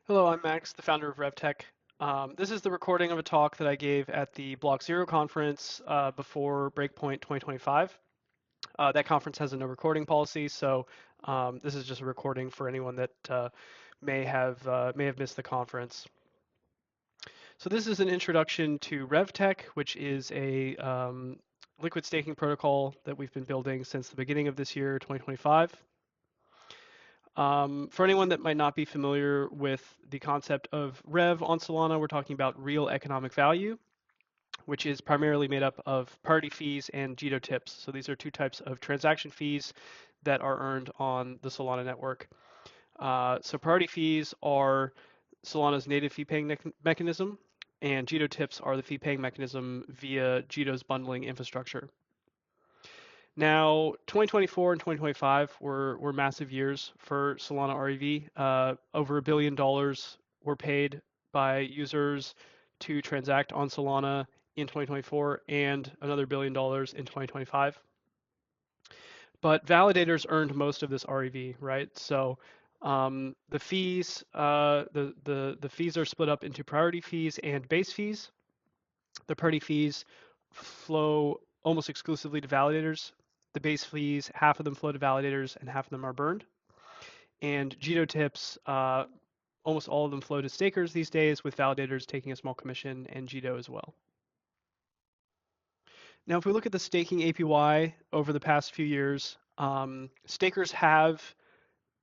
Hello, I'm Max, the founder of RevTec. This is the recording of a talk that I gave at the Block Zero conference before Breakpoint 2025. That conference has a no recording policy, so this is just a recording for anyone that may have missed the conference. So this is an introduction to RevTec, which is a liquid staking protocol that we've been building since the beginning of this year, 2025. For anyone that might not be familiar with the concept of Rev on Solana, we're talking about real economic value, which is primarily made up of priority fees and Jito tips. So these are two types of transaction fees that are earned on the Solana network. So priority fees are Solana's native fee paying mechanism, and Jito tips are the fee paying mechanism via Jito's bundling infrastructure. Now, 2024 and 2025 were massive years for Solana REV. Over $1 billion were paid by users to transact on Solana in 2024 and another $1 billion in 2025. But validators earned most of this REV, right? So the fees, the fees are split up into priority fees and base fees. The priority fees flow almost exclusively to validators. The base fees, half of them flow to validators and half of them are burned. And Jito tips, almost all of them flow to stakers these days, with validators taking a small commission and Jito as well. Now, if we look at the staking APY over the past few years, stakers have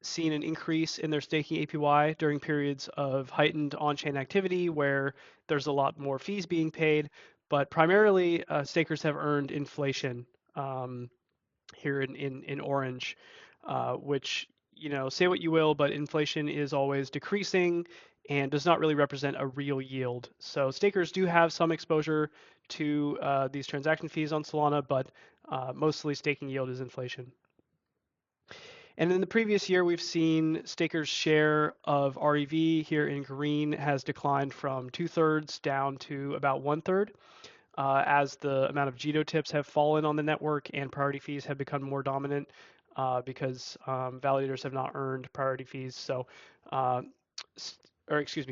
seen an increase in their staking APY during periods of heightened on-chain activity where there's a lot more fees being paid, but primarily stakers have earned inflation here in orange, which, say what you will, but inflation is always decreasing and does not really represent a real yield. So stakers do have some exposure to these transaction fees on Solana, but mostly staking yield is inflation. And in the previous year, we've seen stakers' share of REV here in green has declined from 2/3 down to about 1/3 as the amount of Jito tips have fallen on the network and priority fees have become more dominant because validators have not earned priority fees. So,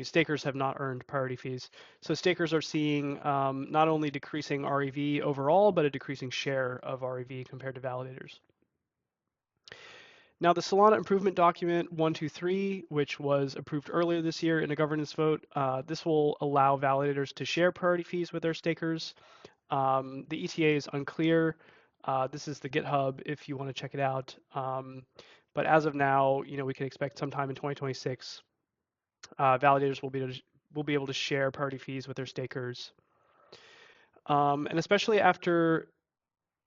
stakers have not earned priority fees. So stakers are seeing not only decreasing REV overall, but a decreasing share of REV compared to validators. Now, the Solana Improvement Document 123, which was approved earlier this year in a governance vote, this will allow validators to share priority fees with their stakers. The ETA is unclear. This is the GitHub if you want to check it out. But as of now, we can expect sometime in 2026, validators will be able to share priority fees with their stakers. And especially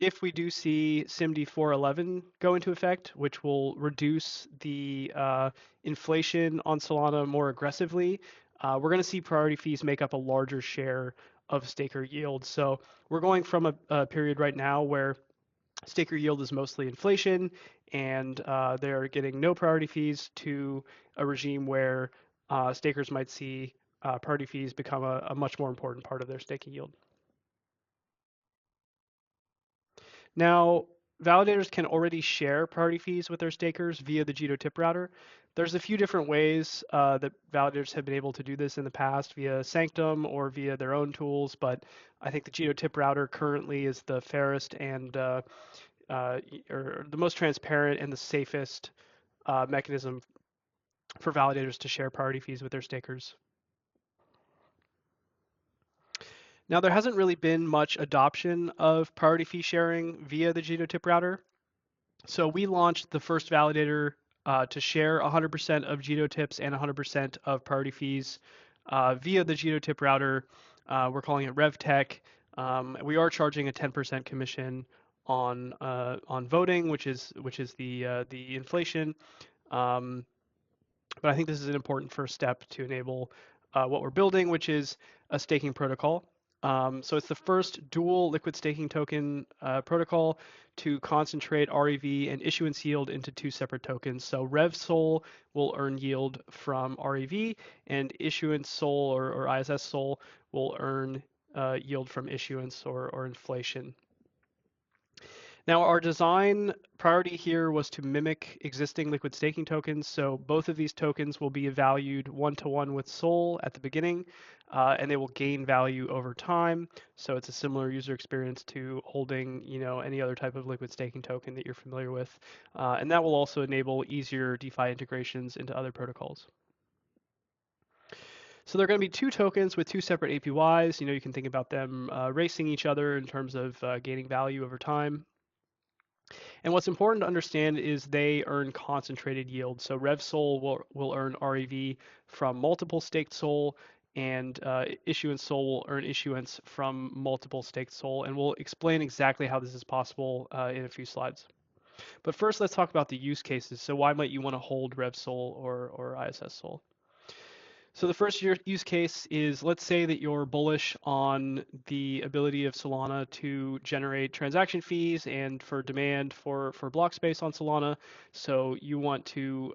if we do see SIMD 411 go into effect, which will reduce the inflation on Solana more aggressively, we're going to see priority fees make up a larger share of staker yield. So we're going from a period right now where staker yield is mostly inflation and they're getting no priority fees to a regime where stakers might see priority fees become a much more important part of their staking yield. Now, validators can already share priority fees with their stakers via the Jito tip router. There's a few different ways that validators have been able to do this in the past via Sanctum or via their own tools, but I think the Jito tip router currently is the fairest and or the most transparent and the safest mechanism for validators to share priority fees with their stakers. Now, there hasn't really been much adoption of priority fee sharing via the Jito tip router. So we launched the first validator to share 100% of Jito tips and 100% of priority fees via the Jito tip router. We're calling it RevTec. We are charging a 10% commission on voting, which is the inflation. But I think this is an important first step to enable what we're building, which is a staking protocol. So it's the first dual liquid staking token protocol to concentrate REV and issuance yield into two separate tokens. So RevSol will earn yield from REV, and issuance Sol or ISS Sol will earn yield from issuance or inflation. Now, our design priority here was to mimic existing liquid staking tokens. So both of these tokens will be valued one-to-one with Sol at the beginning, and they will gain value over time. So it's a similar user experience to holding, any other type of liquid staking token that you're familiar with. And that will also enable easier DeFi integrations into other protocols. So there are going to be two tokens with two separate APYs. You can think about them racing each other in terms of gaining value over time. And what's important to understand is they earn concentrated yield. So RevSol will earn REV from multiple staked SOL, and issuance SOL will earn issuance from multiple staked SOL. And we'll explain exactly how this is possible in a few slides. But first, let's talk about the use cases. So why might you want to hold RevSol or ISS SOL? So the first use case is, let's say that you're bullish on the ability of Solana to generate transaction fees and for demand for block space on Solana. So you want to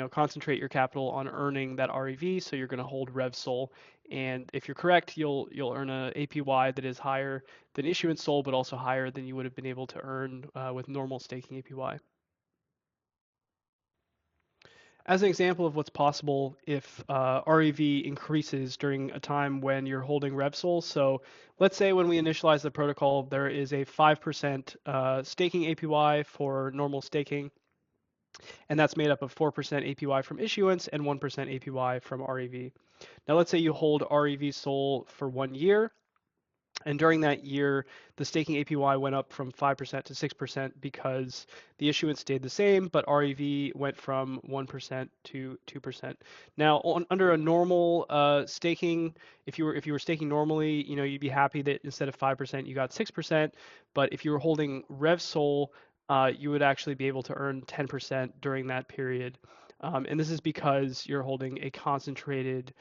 concentrate your capital on earning that REV. So you're going to hold RevSol, and if you're correct, you'll earn a APY that is higher than issuance SOL, but also higher than you would have been able to earn with normal staking APY. As an example of what's possible if REV increases during a time when you're holding RevSol, so let's say when we initialize the protocol, there is a 5% staking APY for normal staking, and that's made up of 4% APY from issuance and 1% APY from REV. Now let's say you hold REV SOL for 1 year, and during that year, the staking APY went up from 5% to 6% because the issuance stayed the same, but REV went from 1% to 2%. Now, under a normal staking, if you were staking normally, you'd be happy that instead of 5%, you got 6%. But if you were holding RevSol, you would actually be able to earn 10% during that period. And this is because you're holding a concentrated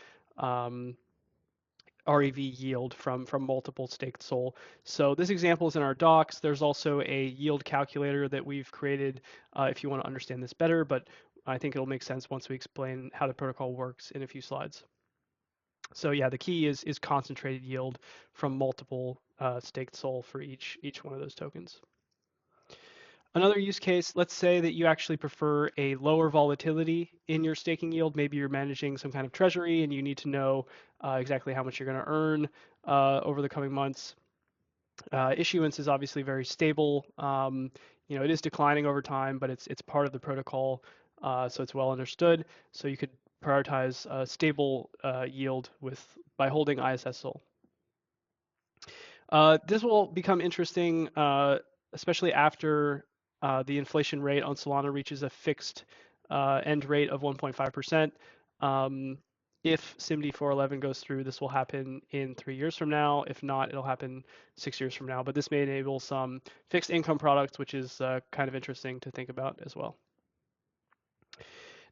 REV yield from multiple staked SOL. So this example is in our docs. There's also a yield calculator that we've created if you want to understand this better, but I think it'll make sense once we explain how the protocol works in a few slides. So yeah, the key is concentrated yield from multiple staked SOL for each one of those tokens. Another use case, let's say that you actually prefer a lower volatility in your staking yield. Maybe you're managing some kind of treasury and you need to know exactly how much you're going to earn over the coming months. Issuance is obviously very stable. It is declining over time, but it's part of the protocol, so it's well understood. So you could prioritize stable yield by holding ISS SOL. This will become interesting, especially after the inflation rate on Solana reaches a fixed end rate of 1.5%. If SIMD 411 goes through, this will happen in 3 years from now. If not, it'll happen 6 years from now. But this may enable some fixed income products, which is kind of interesting to think about as well.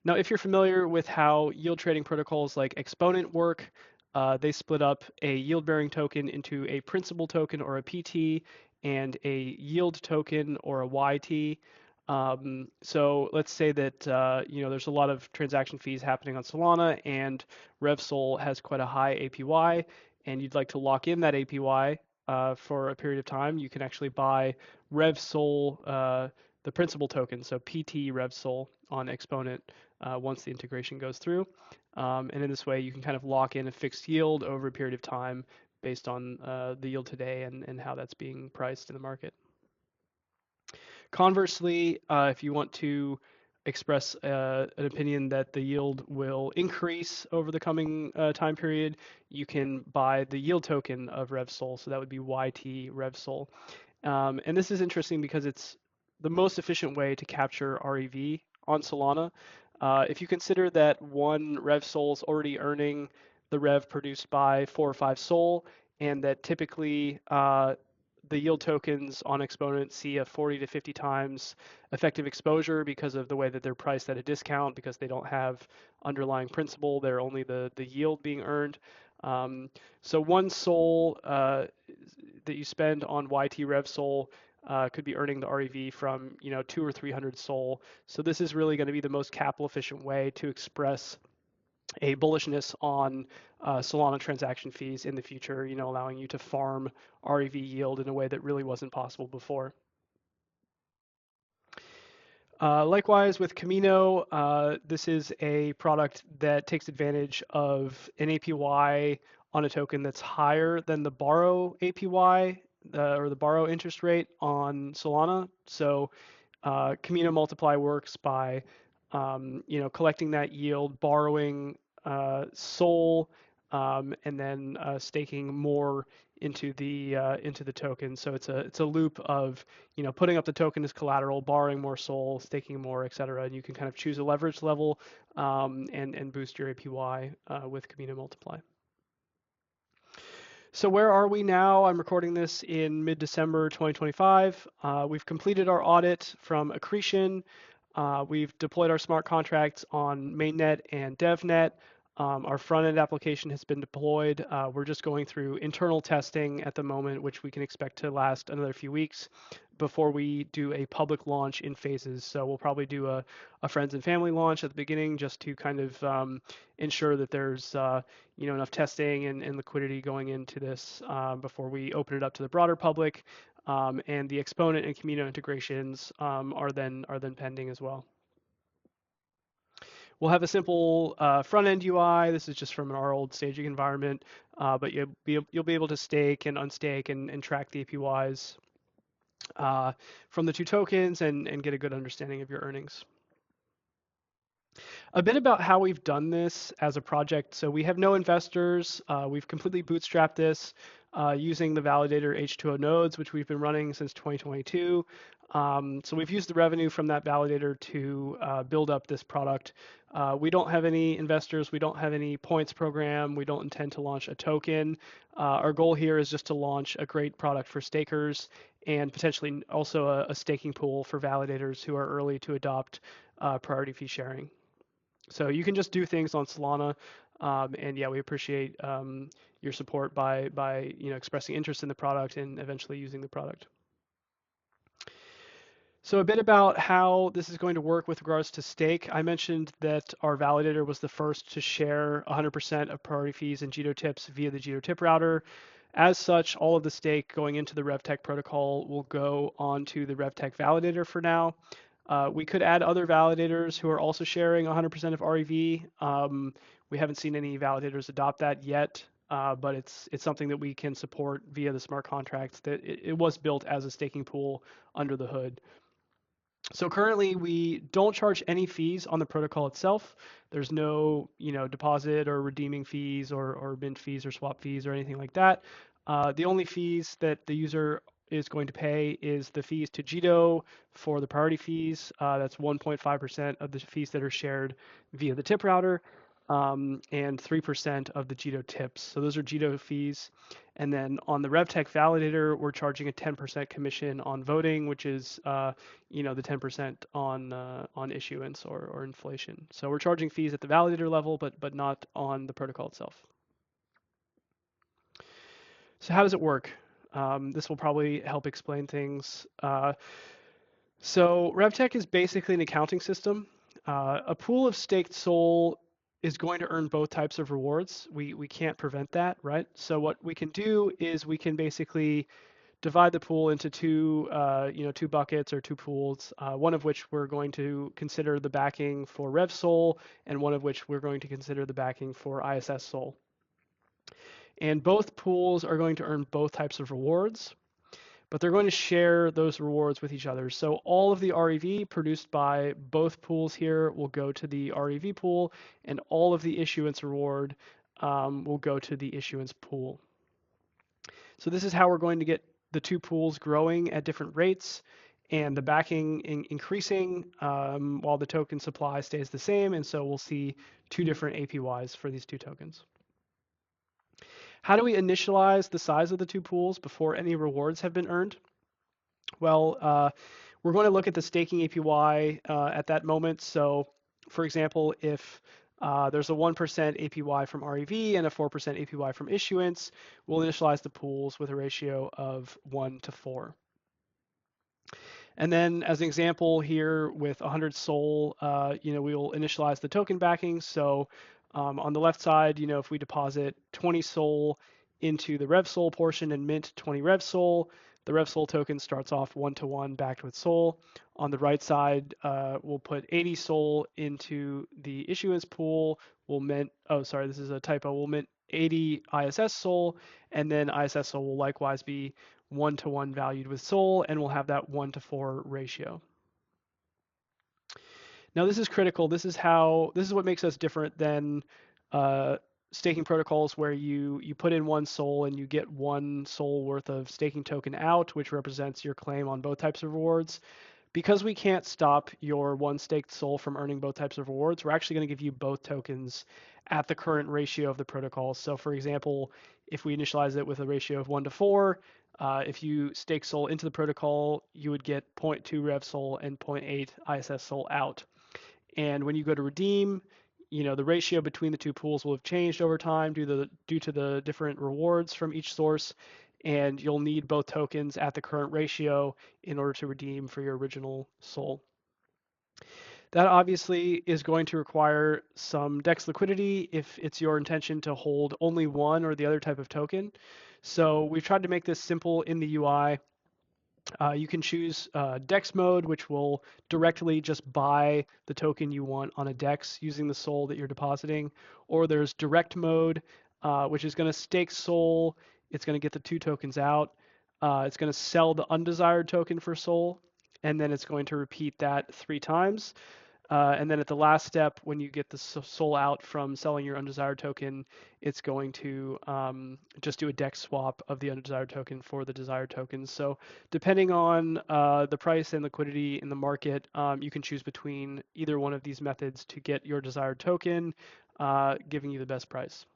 Now, if you're familiar with how yield trading protocols like Exponent work, they split up a yield-bearing token into a principal token or a PT and a yield token or a YT. So let's say that there's a lot of transaction fees happening on Solana, and RevSol has quite a high APY, and you'd like to lock in that APY for a period of time. You can actually buy RevSol, the principal token, so PT RevSol on Exponent once the integration goes through. And in this way, you can kind of lock in a fixed yield over a period of time based on the yield today and how that's being priced in the market. Conversely, if you want to express an opinion that the yield will increase over the coming time period, you can buy the yield token of RevSol. So that would be YT RevSol. And this is interesting because it's the most efficient way to capture REV on Solana. If you consider that one RevSol is already earning the rev produced by 4 or 5 SOL, and that typically the yield tokens on Exponent see a 40 to 50 times effective exposure because of the way that they're priced at a discount, because they don't have underlying principal, they're only the yield being earned. So 1 SOL that you spend on YT RevSol could be earning the REV from 200 or 300 SOL. So this is really going to be the most capital efficient way to express a bullishness on Solana transaction fees in the future, allowing you to farm REV yield in a way that really wasn't possible before. Likewise with Camino, this is a product that takes advantage of an APY on a token that's higher than the borrow APY or the borrow interest rate on Solana. So Camino Multiply works by collecting that yield, borrowing Sol, and then staking more into the token. So it's a loop of putting up the token as collateral, borrowing more Sol, staking more, et cetera. And you can kind of choose a leverage level and boost your APY with Camino Multiply. So where are we now? I'm recording this in mid-December 2025. We've completed our audit from Accretion. We've deployed our smart contracts on mainnet and devnet. Our front-end application has been deployed. We're just going through internal testing at the moment, which we can expect to last another few weeks before we do a public launch in phases. So we'll probably do a friends and family launch at the beginning just to kind of ensure that there's enough testing and liquidity going into this before we open it up to the broader public. And the Exponent and Camino integrations are then pending as well. We'll have a simple front-end UI. This is just from our old staging environment, but you'll be able to stake and unstake and track the APYs from the two tokens and get a good understanding of your earnings. A bit about how we've done this as a project. So we have no investors. We've completely bootstrapped this using the validator H2O nodes, which we've been running since 2022. So we've used the revenue from that validator to build up this product. We don't have any investors. We don't have any points program. We don't intend to launch a token. Our goal here is just to launch a great product for stakers and potentially also a staking pool for validators who are early to adopt priority fee sharing. So you can just do things on Solana, and yeah, we appreciate your support by expressing interest in the product and eventually using the product. So a bit about how this is going to work with regards to stake. I mentioned that our validator was the first to share 100% of priority fees and Jito tips via the Jito tip router. As such, all of the stake going into the RevTec protocol will go onto the RevTec validator for now. We could add other validators who are also sharing 100% of REV. We haven't seen any validators adopt that yet, but it's something that we can support via the smart contracts. That it was built as a staking pool under the hood. So currently we don't charge any fees on the protocol itself. There's no deposit or redeeming fees or mint fees or swap fees or anything like that. The only fees that the user is going to pay is the fees to Jito for the priority fees. That's 1.5% of the fees that are shared via the tip router, and 3% of the Jito tips. So those are Jito fees. And then on the RevTec validator, we're charging a 10% commission on voting, which is the 10% on issuance or inflation. So we're charging fees at the validator level, but not on the protocol itself. So how does it work? This will probably help explain things. So RevTec is basically an accounting system. A pool of staked SOL is going to earn both types of rewards. We can't prevent that, right? So what we can do is we can basically divide the pool into two buckets or two pools, one of which we're going to consider the backing for RevSol, and one of which we're going to consider the backing for ISS Sol. And both pools are going to earn both types of rewards, but they're going to share those rewards with each other. So all of the REV produced by both pools here will go to the REV pool, and all of the issuance reward will go to the issuance pool. So this is how we're going to get the two pools growing at different rates and the backing increasing while the token supply stays the same. And so we'll see two different APYs for these two tokens. How do we initialize the size of the two pools before any rewards have been earned? Well, we're going to look at the staking APY at that moment. So for example, if there's a 1% APY from REV and a 4% APY from issuance, we'll initialize the pools with a ratio of 1 to 4. And then as an example here with 100 SOL, we will initialize the token backing. So on the left side, if we deposit 20 SOL into the RevSol portion and mint 20 RevSol, The RevSol token starts off 1-to-1 backed with SOL. On the right side, we'll put 80 SOL into the issuance pool. We'll mint, oh, sorry, this is a typo. We'll mint 80 ISS SOL, and then ISS SOL will likewise be 1-to-1 valued with SOL, and we'll have that 1-to-4 ratio. Now this is critical. This is what makes us different than staking protocols where you put in one SOL and you get one SOL worth of staking token out, which represents your claim on both types of rewards. Because we can't stop your one staked SOL from earning both types of rewards, we're actually going to give you both tokens at the current ratio of the protocol. So for example, if we initialize it with a ratio of 1-to-4, if you stake SOL into the protocol, you would get 0.2 Rev SOL and 0.8 ISS SOL out. And when you go to redeem, the ratio between the two pools will have changed over time due to the different rewards from each source, and you'll need both tokens at the current ratio in order to redeem for your original SOL. That obviously is going to require some DEX liquidity if it's your intention to hold only one or the other type of token. So we've tried to make this simple in the UI. You can choose DEX mode, which will directly just buy the token you want on a DEX using the SOL that you're depositing. Or there's direct mode, which is going to stake SOL. It's going to get the two tokens out. It's going to sell the undesired token for SOL, and then it's going to repeat that 3 times. And then at the last step, when you get the SOL out from selling your undesired token, it's going to just do a DEX swap of the undesired token for the desired token. So depending on the price and liquidity in the market, you can choose between either one of these methods to get your desired token, giving you the best price.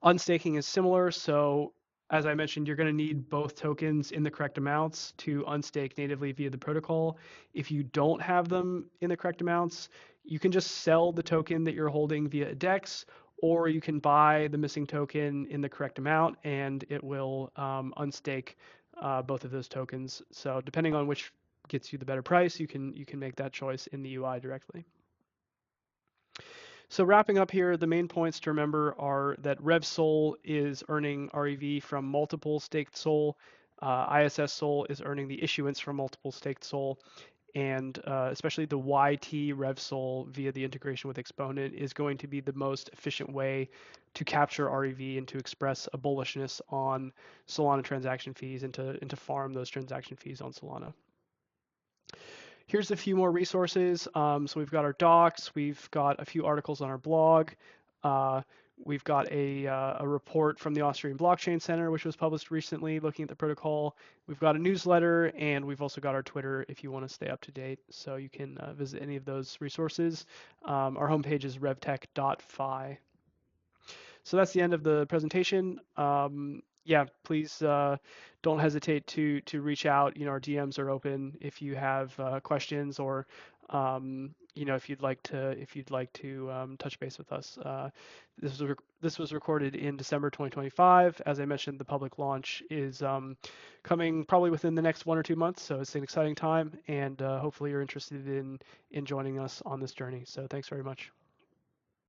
Unstaking is similar. So as I mentioned, you're going to need both tokens in the correct amounts to unstake natively via the protocol. If you don't have them in the correct amounts, you can just sell the token that you're holding via a DEX, or you can buy the missing token in the correct amount, and it will unstake both of those tokens. So depending on which gets you the better price, you can make that choice in the UI directly. So wrapping up here, the main points to remember are that RevSol is earning REV from multiple staked SOL. ISS SOL is earning the issuance from multiple staked SOL. And especially the YT RevSol via the integration with Exponent is going to be the most efficient way to capture REV and to express a bullishness on Solana transaction fees and to farm those transaction fees on Solana. Here's a few more resources. So we've got our docs, we've got a few articles on our blog. We've got a report from the Austrian Blockchain Center, which was published recently looking at the protocol. We've got a newsletter, and we've also got our Twitter if you want to stay up to date. So you can visit any of those resources. Our homepage is revtec.fi. So that's the end of the presentation. Yeah, please don't hesitate to reach out. Our DMs are open if you have questions or if you'd like to touch base with us. This was recorded in December 2025. As I mentioned, the public launch is coming probably within the next 1 or 2 months. So it's an exciting time, and hopefully you're interested in joining us on this journey. So thanks very much.